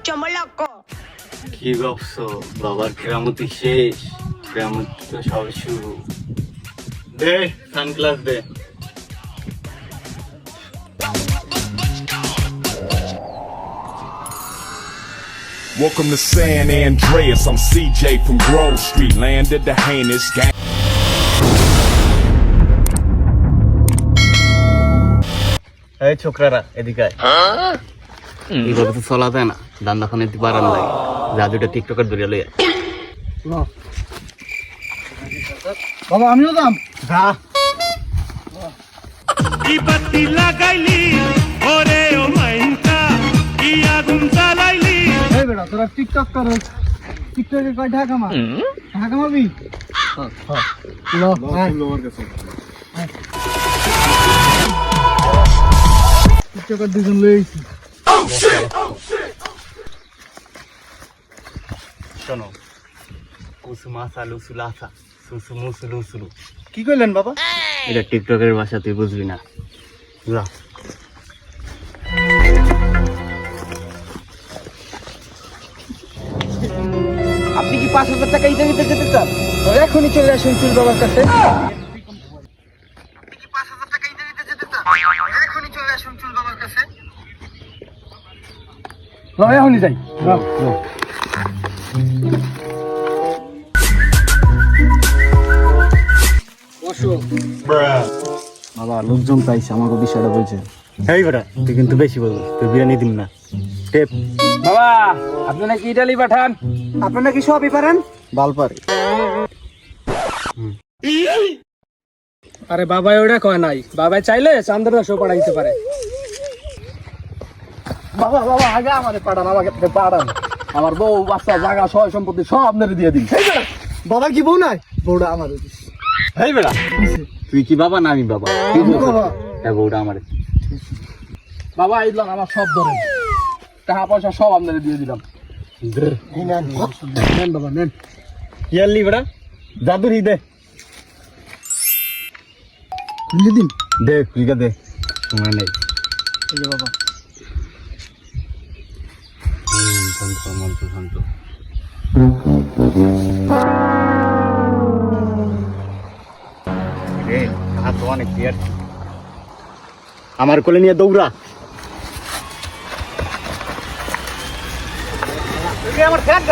chomoloco. কি ভাবছো বাবার কেরামতি শেষ, কেরামত তো সবে শুরু। দে সানগ্লাস দে। Welcome to San Andreas. I'm CJ from Grove Street, land of the heinous gang. এই ছোকরারা এদিকে আয়। এইভাবে তো চলা যায় না, দান্দা খানে তুই বাড়ান লাগে, যা দুটা টিকটকার ধরে লইয়া। বাবা আমিও দাম যা। বাতি লাগাইলি ওরে ও মাইনকা কি আগুন জ্বালাইলি। এই বেটা তোরা টিকটক করো, টিকটকে কয় ঢাকা মার, ঢাকা মারবি? লো আয় টিকটকের দুজন লইছি। শোনো, কুসুমা সালু সুলাসা সুসুমু সুলু সুলু। কি কইলেন বাবা? এটা টিকটকের ভাষা, তুই বুঝবি না। যা। আপনি কি 5,000 টাকা ইটা নিতে যেতে চান? এখনই চলে আসুন চুল বাবার কাছে। আপনি কি 5,000 টাকা ইটা নিতে যেতে চান? এখনই চলে আসুন চুল বাবার কাছে। লও এখনই যাই। বাবা লোকজন পাইছে, আমাকে বিষয়টা বলছে। এই বেটা তুই কিন্তু বেশি বলছিস, তুই বিরিয়ানি দিন না। টেপ বাবা আপনি নাকি ইটালি পাঠান, আপনি নাকি সবই পারেন? বালপারে। আরে বাবা ওটা কয় নাই, বাবা চাইলে চান্দ্রা শো পাঠাইতে পারে। বাবা বাবা আগে আমাদের পাঠান, আমাকে পাঠান। আমার বউ বাচ্চা জায়গা সয় সম্পত্তি সব আপনাদের দিয়ে দিন। বাবা কি বউ নাই? বউটা আমার। এই বেটা তুই কি বাবা না আমি বাবা? হ্যাঁ বউটা আমার। বাবা এইলাম আমার সব ধরেন, টাকা পয়সা সব আপনাদের দিয়ে দিলাম। নেন বাবা নেন। ইয়ারলি বেটা জাদুর হি দে। খুলে দিন। দে খুলিকা দে, সময় নেই। এই যে বাবা শান্ত মন্ত শান্ত। রে টাকা তো অনেক ক্লিয়ার। আমার কোলে নিয়ে দৌড়া। আমার ফ্যাট